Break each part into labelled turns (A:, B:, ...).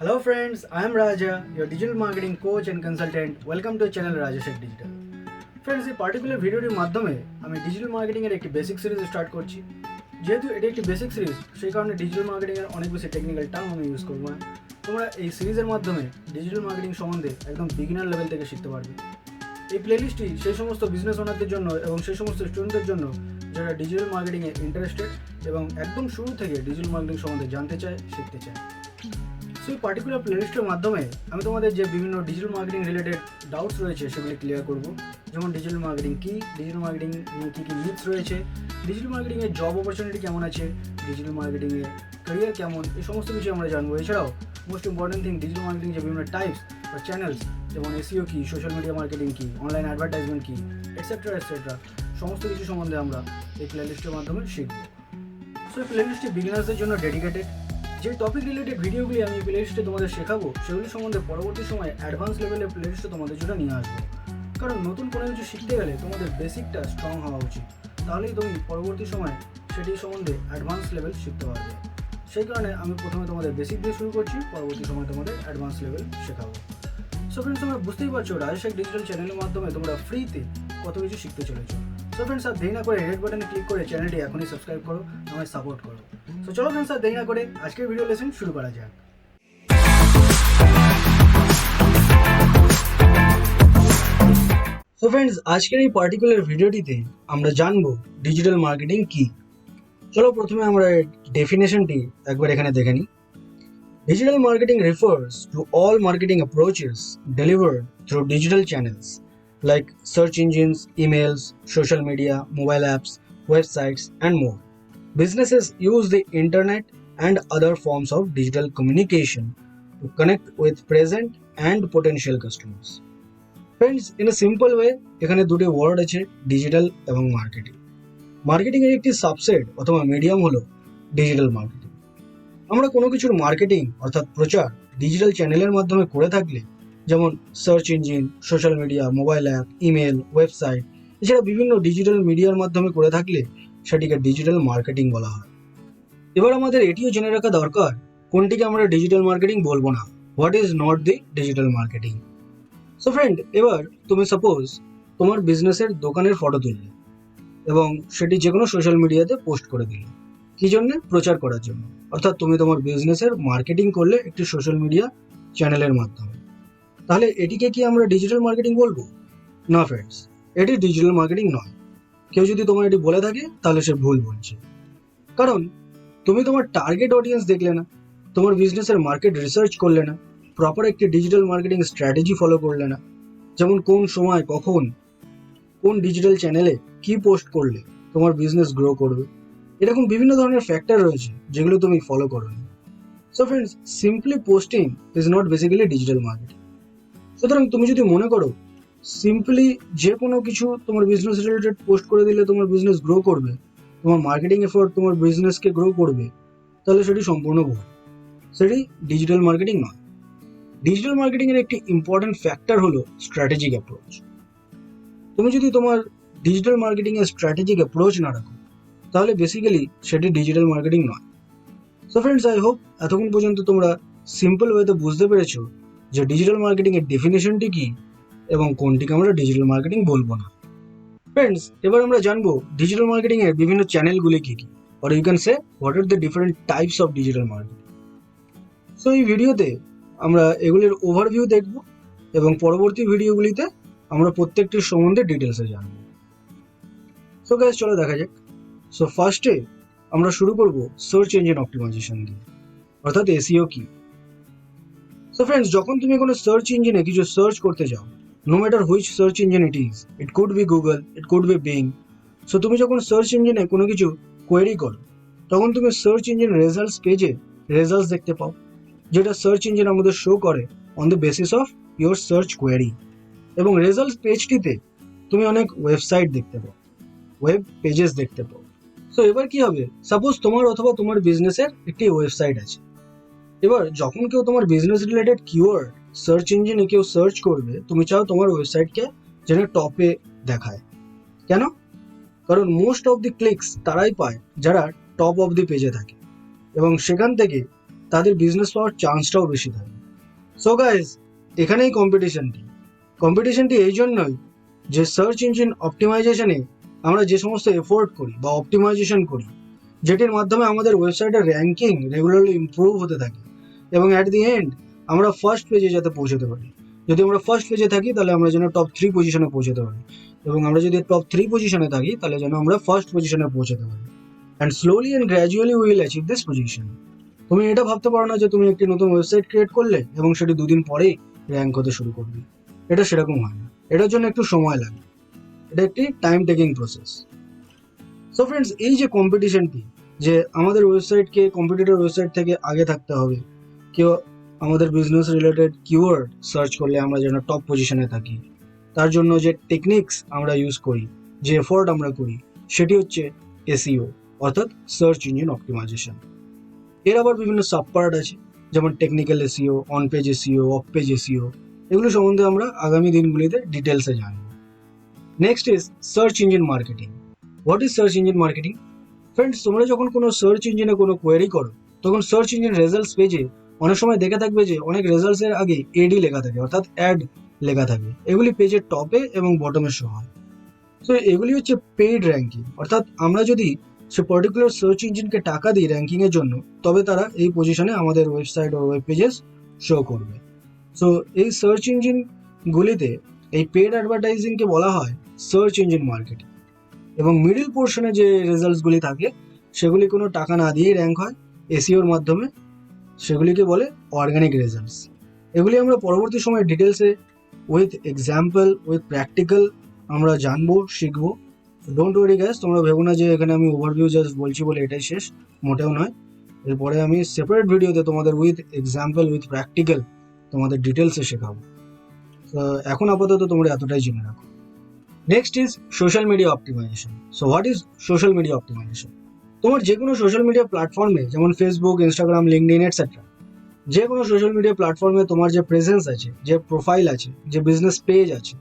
A: Hello friends, I am Raja, your digital marketing coach and consultant. Welcome to channel Raja Sekh Digital. Friends, এই particular ভিডিওটির মাধ্যমে আমি digital মার্কেটিংয়ের একটি basic series start করছি। যেহেতু এটি একটি বেসিক সিরিজ, সেই কারণে ডিজিটাল মার্কেটিংয়ের অনেক বেশি টেকনিক্যাল টার্ম আমি ইউজ করবো না। তোমরা এই সিরিজের মাধ্যমে ডিজিটাল মার্কেটিং সম্বন্ধে একদম বিগিনার লেভেল থেকে শিখতে পারবে। এই প্লেলিস্টটি সেই সমস্ত বিজনেস ওনারদের জন্য এবং সেই সমস্ত স্টুডেন্টদের জন্য যারা ডিজিটাল মার্কেটিংয়ে ইন্টারেস্টেড এবং একদম শুরু থেকে ডিজিটাল মার্কেটিং সম্বন্ধে জানতে চায়, শিখতে চায়। সো এই পার্টিকুলার প্লেলিস্টের মাধ্যমে আমি তোমাদের যে বিভিন্ন ডিজিটাল মার্কেটিং রিলেটেড ডাউটস রয়েছে সেগুলি ক্লিয়ার করব। যেমন ডিজিটাল মার্কেটিং কী, ডিজিটাল মার্কেটিং নিয়ে কী কী মিথস রয়েছে, ডিজিটাল মার্কেটিংয়ে জব অপরচুনিটি কেমন আছে, ডিজিটাল মার্কেটিংয়ে ক্যারিয়ার কেমন, এই সমস্ত কিছু আমরা জানবো। এছাড়াও most important thing, digital marketing যে বিভিন্ন টাইপস বা চ্যানেলস, যেমন এসইও কী, সোশ্যাল মিডিয়া মার্কেটিং কী, অনলাইন অ্যাডভার্টাইজমেন্ট কী, এটসেট্রা সমস্ত কিছু সম্বন্ধে আমরা এই প্লেলিস্টের মাধ্যমে শিখব। সো এই প্লেলিস্টটি বিগিনার্সদের জন্য ডেডিকেটেড। যে টপিক রিলেটেড ভিডিওগুলি আমি প্লেলিস্টে তোমাদের শেখাবো সেগুলি সম্বন্ধে পরবর্তী সময়ে অ্যাডভান্স লেভেলের প্লেলিস্টে তোমাদের জন্য নিয়ে আসবো। কারণ নতুন কোনো কিছু শিখতে গেলে তোমাদের বেসিকটা স্ট্রং হওয়া উচিত, তাহলেই তুমি পরবর্তী সময়ে সেটি সম্বন্ধে অ্যাডভান্স লেভেল শিখতে পারবে। সেই কারণে আমি প্রথমে তোমাদের বেসিক দিয়ে শুরু করছি, পরবর্তী সময় তোমাদের অ্যাডভান্স লেভেল শেখাবো। সো ফ্রেন্ডস, তোমরা বুঝতেই পারছো রাজা শেখ ডিজিটাল চ্যানেলের মাধ্যমে তোমরা ফ্রিতে কত কিছু শিখতে চলেছো। সো ফ্রেন্ডস, আর দেরি না করে রেড বাটনে ক্লিক করে চ্যানেলটি এখনই সাবস্ক্রাইব করো, আমায় সাপোর্ট করো। তো চলো ফ্রেন্ডস, আর দেরি না করে আজকের ভিডিও লেসন শুরু করা যাক। সো ফ্রেন্ডস, আজকের এই পার্টিকুলার ভিডিওটিতে আমরা জানবো ডিজিটাল মার্কেটিং কি। চলো প্রথমে আমরা ডেফিনেশনটি একবার এখানে দেখে নিই। Digital marketing refers to all marketing approaches delivered through digital channels like search engines, emails, social media, mobile apps, websites, and more. Businesses use the internet and other forms of digital communication to connect with present and potential customers. Friends, in a simple way, এখানে দুটি word আছে, digital এবং marketing. Marketing এর একটি subset অথবা medium হলো digital marketing. আমরা কোনো কিছুর মার্কেটিং অর্থাৎ প্রচার ডিজিটাল চ্যানেলের মাধ্যমে করে থাকলে, যেমন search engine, social media, mobile app, email, website, এছাড়া বিভিন্ন ডিজিটাল মিডিয়ার মাধ্যমে করে থাকলে সেটিকে ডিজিটাল মার্কেটিং বলা হয়। এবার আমাদের এটিও জেনে রাখা দরকার কোনটিকে আমরা ডিজিটাল মার্কেটিং বলবো না, what is not the digital marketing. So friend, এবার তুমি সাপোজ তোমার বিজনেসের দোকানের ফটো তুললে এবং সেটি যে কোনো সোশ্যাল মিডিয়াতে পোস্ট করে দিলে। কি জন্য? প্রচার করার জন্য। অর্থাৎ তুমি তোমার বিজনেসের মার্কেটিং করলে একটি সোশ্যাল মিডিয়া চ্যানেলের মাধ্যমে। তাহলে এটিকে কি আমরা ডিজিটাল মার্কেটিং বলবো? না ফ্রেন্ডস, এটি ডিজিটাল মার্কেটিং নয়। কেউ যদি তোমার এটি বলে থাকে তাহলে সে ভুল বলছে। কারণ তুমি তোমার টার্গেট অডিয়েন্স দেখলে না, তোমার বিজনেসের মার্কেট রিসার্চ করলে না, প্রপার একটি ডিজিটাল মার্কেটিং স্ট্র্যাটেজি ফলো করলে না। যেমন কোন সময়, কখন, কোন ডিজিটাল চ্যানেলে কি পোস্ট করলে তোমার বিজনেস গ্রো করবে, এরকম বিভিন্ন ধরনের ফ্যাক্টর রয়েছে যেগুলো তুমি ফলো করো। So friends, simply posting is not basically digital marketing. সুতরাং তুমি যদি মনে করো সিম্পলি যে কোনো কিছু তোমার বিজনেস রিলেটেড পোস্ট করে দিলে তোমার বিজনেস গ্রো করবে, তোমার মার্কেটিং এফোর্ট তোমার বিজনেসকে গ্রো করবে, তাহলে সেটি সম্পূর্ণ ভুল। সেটি ডিজিটাল মার্কেটিং নয়। ডিজিটাল মার্কেটিং এর একটি ইম্পর্টেন্ট ফ্যাক্টর হলো স্ট্র্যাটেজিক অ্যাপ্রোচ। তুমি যদি তোমার ডিজিটাল মার্কেটিং এর স্ট্র্যাটেজিক অ্যাপ্রোচ না রাখো, তাহলে বেসিক্যালি সেটি ডিজিটাল মার্কেটিং নয়। সো ফ্রেন্ডস, আই হোপ এতক্ষণ পর্যন্ত তোমরা সিম্পল ওয়েতে বুঝতে পেরেছো যে ডিজিটাল মার্কেটিং এর ডেফিনেশনটি কি এবং কোনটিকে আমরা ডিজিটাল মার্কেটিং বলবো না। ফ্রেন্ডস, এবার আমরা জানবো ডিজিটাল মার্কেটিং এর বিভিন্ন চ্যানেলগুলি কি কি, or you can say what are the different types of digital marketing. So এই ভিডিওতে আমরা এগুলির ওভারভিউ দেখব এবং পরবর্তী ভিডিওগুলিতে আমরা প্রত্যেকটির সম্বন্ধে ডিটেলসে জানবো। সো গাইস, চলো দেখা যাক। সো ফার্স্টে আমরা শুরু করব সার্চ ইঞ্জিন অপটিমাইজেশন দিয়ে, অর্থাৎ এসইও কি। সো ফ্রেন্ডস, যখন তুমি কোনো সার্চ ইঞ্জিনে কিছু সার্চ করতে যাও, no matter which search engine it is, it could be Google, it could be Bing. So তুমি যখন সার্চ ইঞ্জিনে কোনো কিছু কোয়েরি করো, তখন তুমি সার্চ ইঞ্জিন রেজাল্টস পেজে রেজাল্টস দেখতে পাও, যেটা সার্চ ইঞ্জিন আমাদের শো করে on the basis of your search query. এবং রেজাল্টস পেজটিতে তুমি অনেক ওয়েবসাইট দেখতে পাও, ওয়েব পেজেস দেখতে পাও। সো এবার কি হবে, সাপোজ তোমার অথবা তোমার বিজনেসের একটি ওয়েবসাইট আছে। এবার যখন কেউ তোমার বিজনেস রিলেটেড কিওয়ার্ড সার্চ ইঞ্জিনে কেউ সার্চ করবে, তুমি চাও তোমার ওয়েবসাইটকে যেন টপে দেখায়। কেন? কারণ মোস্ট অফ দি ক্লিকস তারাই পায় যারা টপ অফ দি পেজে থাকে, এবং সেখান থেকে তাদের বিজনেস পাওয়ার চান্সটাও বেশি থাকে। সো গাইজ, এখানেই কম্পিটিশনটি এই জন্যই যে সার্চ ইঞ্জিন অপটিমাইজেশনে আমরা যে সমস্ত এফোর্ট করি বা অপটিমাইজেশন করি, যেটির মাধ্যমে আমাদের ওয়েবসাইটের র্যাঙ্কিং রেগুলারলি ইমপ্রুভ হতে থাকে এবং অ্যাট দি এন্ড আমরা ফার্স্ট পেজে যাতে পৌঁছতে পারি। যদি আমরা ফার্স্ট পেজে থাকি তাহলে আমরা যেন টপ 3 পজিশনে পৌঁছতে পারি, এবং আমরা যদি টপ 3 পজিশনে থাকি তাহলে যেন আমরা ফার্স্ট পজিশনে পৌঁছতে পারি। And slowly and gradually will achieve this position. তুমি এটা ভাবতে পারো না যে তুমি একটি নতুন ওয়েবসাইট ক্রিয়েট করলে এবং সেটি 2 দিন পরেই র্যাঙ্ক হতে শুরু করবে। এটা সেরকম হয় না, এটার জন্য একটু সময় লাগে, এটা একটি time taking process. So friends, এই যে কম্পিটিশনটি, যে আমাদের ওয়েবসাইটকে কম্পিটিটর ওয়েবসাইট থেকে আগে থাকতে হবে, কেউ আমাদের বিজনেস রিলেটেড কিওয়ার্ড সার্চ করলে আমরা যেন টপ পজিশনে থাকি, তার জন্য যে টেকনিক্স আমরা ইউজ করি, যে এফোর্ট আমরা করি, সেটি হচ্ছে এসইও, অর্থাৎ সার্চ ইঞ্জিন অপটিমাইজেশন। এর আবার বিভিন্ন সাবপার্ট আছে, যেমন technical SEO, on page SEO, of page SEO. এগুলো সম্বন্ধে আমরা আগামী দিনগুলিতে ডিটেলসে জানব। Next is search engine marketing. What is search engine marketing? Friends, তোমরা যখন কোনো সার্চ ইঞ্জিনে কোনো কোয়েরি করো, তখন সার্চ ইঞ্জিন রেজাল্টস পেজে অনেক সময় দেখে থাকবে যে অনেক রেজাল্টসের আগে এডি লেখা থাকে, অর্থাৎ অ্যাড লেখা থাকে। এগুলি পেজের টপে এবং বটমে শো হয়। সো এগুলি হচ্ছে পেইড র্যাঙ্কিং, অর্থাৎ আমরা যদি সে পার্টিকুলার সার্চ ইঞ্জিনকে টাকা দিই র্যাঙ্কিংয়ের জন্য, তবে তারা এই পজিশনে আমাদের ওয়েবসাইট ও ওয়েব পেজেস শো করবে। সো এই সার্চ ইঞ্জিনগুলিতে এই পেড অ্যাডভার্টাইজিংকে বলা হয় সার্চ ইঞ্জিন মার্কেটিং, এবং মিডল পোর্শনে যে রেজাল্টসগুলি থাকে সেগুলি কোনো টাকা না দিয়েই র্যাঙ্ক হয় এসইওর মাধ্যমে, সেগুলিকে বলে অর্গানিক রেজাল্টস। এগুলি আমরা পরবর্তী সময় ডিটেলসে উইথ এক্সাম্পল, উইথ প্র্যাকটিক্যাল আমরা জানবো, শিখবো। ডোন্ট ওয়ারি গাইস, তোমরা ভেবো না যে এখানে আমি ওভারভিউ জাস্ট বলছি বলে এটাই শেষ, মোটেও নয়। এরপরে আমি সেপারেট ভিডিওতে তোমাদের উইথ এক্সাম্পল, উইথ প্র্যাকটিক্যাল তোমাদের ডিটেলসে শেখাবো। এখন আপাতত তোমরা এতটাই জেনে রাখো। Next is social media optimisation. So what is social media optimisation? তোমার যে কোনো সোশ্যাল মিডিয়া প্ল্যাটফর্মে, যেমন ফেসবুক, ইনস্টাগ্রাম, লিঙ্কডইন এটসেট্রা, যে কোনো সোশ্যাল মিডিয়া প্ল্যাটফর্মে তোমার যে প্রেজেন্স আছে, যে প্রোফাইল আছে, যে বিজনেস পেজ আছে,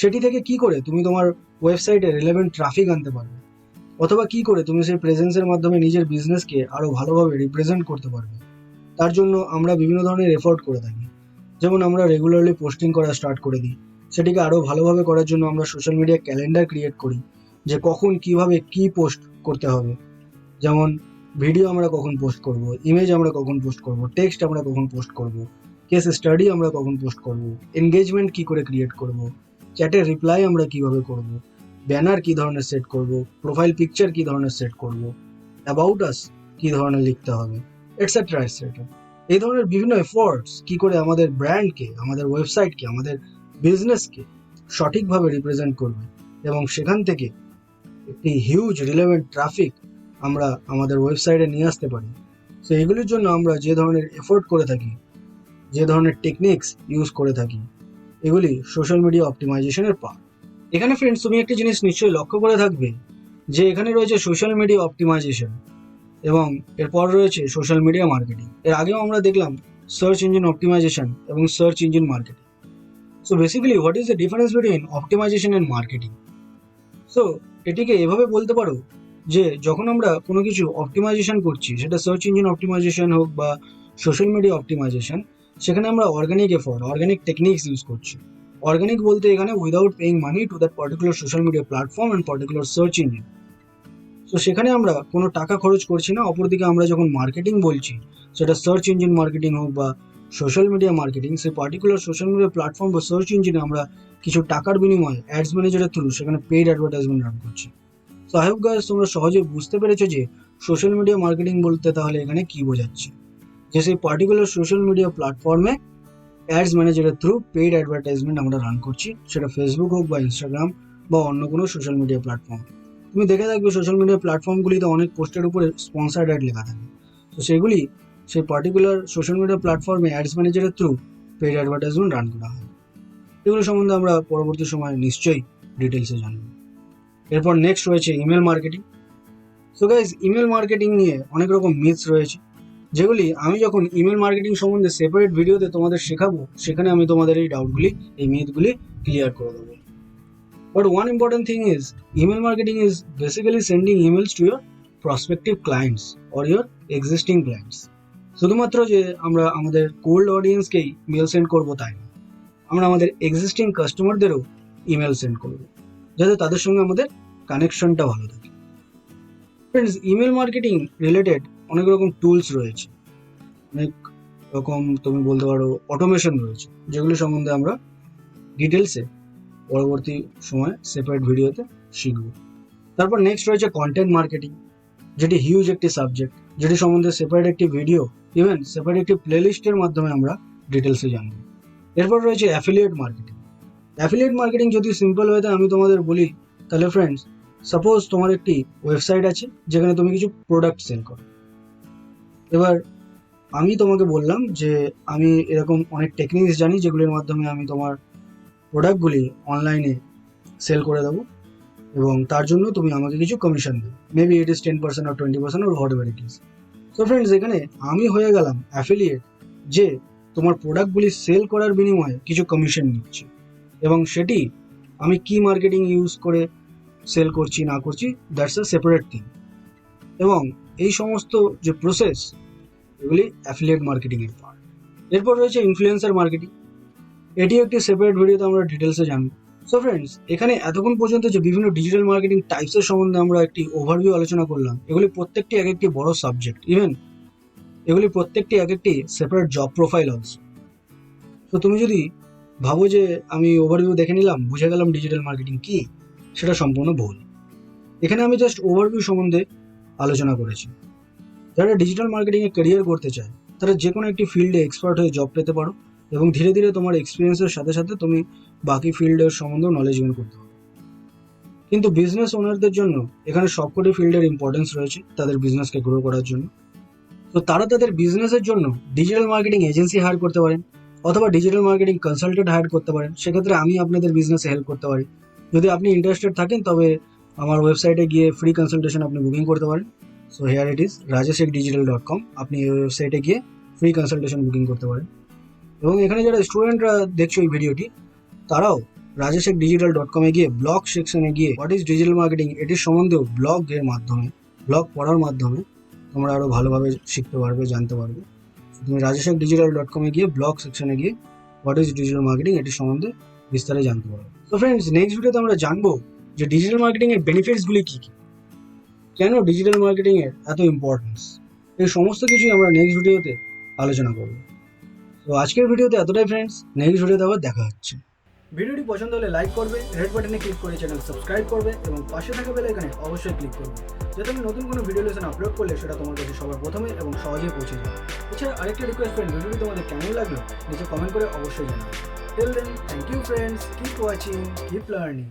A: সেটি থেকে কি করে তুমি তোমার ওয়েবসাইটে রিলেভেন্ট ট্রাফিক আনতে পারবে, অথবা কি করে তুমি সেই প্রেজেন্সের মাধ্যমে নিজের বিজনেসকে আরো ভালোভাবে রিপ্রেজেন্ট করতে পারবে, তার জন্য আমরা বিভিন্ন ধরনের এফোর্ট করে থাকি। যেমন আমরা রেগুলারলি পোস্টিং করা স্টার্ট করে দিই। সেটিকে আরো ভালোভাবে করার জন্য আমরা সোশ্যাল মিডিয়া ক্যালেন্ডার ক্রিয়েট করি, যে কখন কিভাবে কি পোস্ট করতে হবে। যেমন ভিডিও আমরা কখন পোস্ট করব, ইমেজ আমরা কখন পোস্ট করব, টেক্সট আমরা কখন পোস্ট করব, কেস স্টাডি আমরা কখন পোস্ট করব, এনগেজমেন্ট কি করে ক্রিয়েট করব, চ্যাটের রিপ্লাই আমরা কিভাবে করব, ব্যানার কি ধরনের সেট করব, প্রোফাইল পিকচার কি ধরনের সেট করব, অ্যাবাউট আস কি ধরনের লিখতে হবে, এটসেট্রা এটসেট্রা। এই ধরনের বিভিন্ন এফোর্টস কি করে আমাদের ব্র্যান্ডকে, আমাদের ওয়েবসাইটকে, আমাদের বিজনেসকে সঠিকভাবে রিপ্রেজেন্ট করবে এবং সেখান থেকে একটি হিউজ রিলেভেন্ট ট্রাফিক আমরা আমাদের ওয়েবসাইটে নিয়ে আসতে পারি। সো এগুলির জন্য আমরা যে ধরনের এফোর্ট করে থাকি, যে ধরনের টেকনিক্স ইউজ করে থাকি, এগুলি সোশ্যাল মিডিয়া অপটিমাইজেশনের পার্ট। এখানে ফ্রেন্ডস, তুমি একটা জিনিস নিশ্চয়ই লক্ষ্য করে থাকবে যে এখানে রয়েছে সোশ্যাল মিডিয়া অপটিমাইজেশন এবং এরপর রয়েছে সোশ্যাল মিডিয়া মার্কেটিং। এর আগেও আমরা দেখলাম সার্চ ইঞ্জিন অপটিমাইজেশন এবং search engine marketing. So basically what is the difference between optimisation and marketing? So এটিকে এভাবে বলতে পারো যে যখন আমরা কোনো কিছু অপটিমাইজেশন করছি, সেটা সার্চ ইঞ্জিন অপটিমাইজেশন হোক বা সোশ্যাল মিডিয়া অপটিমাইজেশন, সেখানে আমরা organic effort, organic techniques use করছি। অর্গানিক বলতে এখানে without paying money to that particular social media platform and particular search engine. তো সেখানে আমরা কোনো টাকা খরচ করছি না। অপরদিকে আমরা যখন মার্কেটিং বলছি, সেটা সার্চ ইঞ্জিন মার্কেটিং হোক বা সোশ্যাল মিডিয়া মার্কেটিং, সেই পার্টিকুলার সোশ্যাল মিডিয়া প্ল্যাটফর্ম বা সার্চ ইঞ্জিনে আমরা কিছু টাকার বিনিময়ে অ্যাডস ম্যানেজারের থ্রু সেখানে পেইড অ্যাডভার্টাইজমেন্ট রান করছি। সো আই হোপ গাইস তোমরা সহজে বুঝতে পেরেছো যে সোশ্যাল মিডিয়া মার্কেটিং বলতে তাহলে এখানে কি বোঝাচ্ছে, যে সেই পার্টিকুলার সোশ্যাল মিডিয়া প্ল্যাটফর্মে অ্যাডস ম্যানেজারের থ্রু পেইড অ্যাডভার্টাইজমেন্ট আমরা রান করছি, সেটা ফেসবুক হোক বা ইনস্টাগ্রাম বা অন্য কোনো সোশ্যাল মিডিয়া প্ল্যাটফর্ম। তুমি দেখে থাকবে সোশ্যাল মিডিয়া প্ল্যাটফর্মগুলিতে অনেক পোস্টের উপরে স্পন্সার্ড অ্যাড লেখা থাকে। তো সেগুলি সেই পার্টিকুলার সোশ্যাল মিডিয়া প্ল্যাটফর্মে অ্যাডস ম্যানেজারের থ্রু পেইড অ্যাডভার্টাইজমেন্ট রান করা হয়। এগুলো সম্বন্ধে আমরা পরবর্তী সময়ে নিশ্চয়ই ডিটেলসে জানব। এরপর নেক্সট রয়েছে email marketing. So guys, email marketing নিয়ে অনেক রকম মিথস রয়েছে, যেগুলি আমি যখন ইমেল মার্কেটিং সম্বন্ধে সেপারেট ভিডিওতে তোমাদের শেখাবো, সেখানে আমি তোমাদের এই ডাউটগুলি, এই মিথগুলি ক্লিয়ার করে দেবো। But one important thing is, email marketing is basically sending emails to your prospective clients or your existing clients. শুধুমাত্র যে আমরা আমাদের কোল্ড অডিয়েন্সকেই মেল সেন্ড করবো তাই না, আমরা আমাদের এক্সিস্টিং কাস্টমারদেরও ইমেল সেন্ড করবো, যাতে তাদের সঙ্গে আমাদের কানেকশনটা ভালো থাকে। ফ্রেন্ডস, ইমেল মার্কেটিং রিলেটেড অনেক রকম টুলস রয়েছে, অনেক রকম তুমি বলতে পারো অটোমেশন রয়েছে, যেগুলো সম্বন্ধে আমরা ডিটেলসে পরবর্তী সময় সেপারেট ভিডিওতে শিখব। তারপর নেক্সট রয়েছে কন্টেন্ট মার্কেটিং, যেটি হিউজ একটি সাবজেক্ট, যেটি সম্বন্ধে সেপারেট একটি ভিডিও, ইভেন সেপারেট একটি প্লেলিস্টের মাধ্যমে আমরা ডিটেলসে জানব। এরপর রয়েছে অ্যাফিলিয়েট মার্কেটিং। অ্যাফিলিয়েট মার্কেটিং যদি সিম্পল হয়ে থাকে আমি তোমাদের বলি, তাহলে ফ্রেন্ডস, সাপোজ তোমার একটি ওয়েবসাইট আছে যেখানে তুমি কিছু প্রোডাক্ট সেল করো। এবার আমি তোমাকে বললাম যে আমি এরকম অনেক টেকনিক্স জানি যেগুলির মাধ্যমে আমি তোমার প্রোডাক্টগুলি অনলাইনে সেল করে দেবো, এবং তার জন্য তুমি আমাকে কিছু কমিশন দেবে, maybe it is 10% or 20% or whatever it is. So friends, এখানে আমি হয়ে গেলাম অ্যাফিলিয়েট, যে তোমার প্রোডাক্টগুলি সেল করার বিনিময়ে কিছু কমিশন নিচ্ছে, এবং সেটি আমি কি মার্কেটিং ইউজ করে সেল করছি না করছি, দ্যাটস আ সেপারেট থিং। এবং এই সমস্ত যে প্রসেস, এগুলি অ্যাফিলিয়েট মার্কেটিং এর পার্ট। এরপর রয়েছে ইনফ্লুয়েন্সার মার্কেটিং, এটি একটি সেপারেট ভিডিওতে আমরা ডিটেলসে জানবো। সো ফ্রেন্ডস, এখানে এতক্ষণ পর্যন্ত যে বিভিন্ন ডিজিটাল মার্কেটিং টাইপসের সম্বন্ধে আমরা একটি ওভারভিউ আলোচনা করলাম, এগুলি প্রত্যেকটি এক একটি বড় সাবজেক্ট, ইভেন এগুলি প্রত্যেকটি এক একটি সেপারেট জব প্রোফাইল অলসো। তো তুমি যদি ভাবো যে আমি ওভারভিউ দেখে নিলাম, বুঝে গেলাম ডিজিটাল মার্কেটিং কি, সেটা সম্পূর্ণ ভুল। এখানে আমি জাস্ট ওভারভিউ সম্বন্ধে আলোচনা করেছি। যারা ডিজিটাল মার্কেটিংয়ে ক্যারিয়ার করতে চায়, তারা যে কোনো একটি ফিল্ডে এক্সপার্ট হয়ে জব পেতে পারো, এবং ধীরে ধীরে তোমার এক্সপিরিয়েন্সের সাথে সাথে তুমি বাকি ফিল্ডের সম্বন্ধেও নলেজ গেইন করতে পারো। কিন্তু বিজনেস ওনারদের জন্য এখানে সবকটি ফিল্ডের ইম্পর্টেন্স রয়েছে তাদের বিজনেসকে গ্রো করার জন্য। তো তারা তাদের বিজনেসের জন্য ডিজিটাল মার্কেটিং এজেন্সি হায়ার করতে পারেন, অথবা ডিজিটাল মার্কেটিং কনসালটেন্ট হায়ার করতে পারেন। সেক্ষেত্রে আমি আপনাদের বিজনেসে হেল্প করতে পারি। যদি আপনি ইন্টারেস্টেড থাকেন, তবে আমার ওয়েবসাইটে গিয়ে ফ্রি কনসালটেশন আপনি বুকিং করতে পারেন। So here it is rajesekdigital.com, আপনি এই ওয়েবসাইটে গিয়ে ফ্রি কনসালটেশন বুকিং করতে পারেন। এবং এখানে যারা স্টুডেন্টরা দেখছো এই ভিডিওটি, তারাও rajesekdigital.com-এ গিয়ে ব্লগ সেকশনে গিয়ে হোয়াট ইজ ডিজিটাল মার্কেটিং এটির সম্বন্ধেও ব্লগের মাধ্যমে, ব্লগ পড়ার মাধ্যমে তোমরা আরও ভালোভাবে শিখতে পারবে, জানতে পারবে। তুমি rajesekdigital.com-এ গিয়ে ব্লগ সেকশনে গিয়ে হোয়াট ইজ ডিজিটাল মার্কেটিং এটির সম্বন্ধে বিস্তারে জানতে পারবে। তো ফ্রেন্ডস, নেক্সট ভিডিওতে আমরা জানবো যে ডিজিটাল মার্কেটিং এর বেনিফিটসগুলি কী কী, কেন ডিজিটাল মার্কেটিং এর এত ইম্পর্টেন্স, এই সমস্ত কিছুই আমরা নেক্সট ভিডিওতে আলোচনা করব। তো আজকের ভিডিওতে এতটাই ফ্রেন্ডস, নেক্সট ভিডিওতে আবার দেখা হচ্ছে। ভিডিওটি পছন্দ হলে লাইক করবে, রেড বাটনে ক্লিক করে চ্যানেল সাবস্ক্রাইব করবে, এবং পাশে থাকা বেল আইকনে অবশ্যই ক্লিক করবে, যাতে আমি নতুন কোনো ভিডিও লেসন আপলোড করলে সেটা তোমার কাছে সবার প্রথমে এবং সহজেই পৌঁছে যায়। এছাড়া আরেকটা রিকোয়েস্ট ফ্রেন্ড, ভিডিওটি তোমাদের কেমন লাগলো নিচে কমেন্ট করে অবশ্যই জানাবে। Till then, thank you friends, keep watching, keep learning.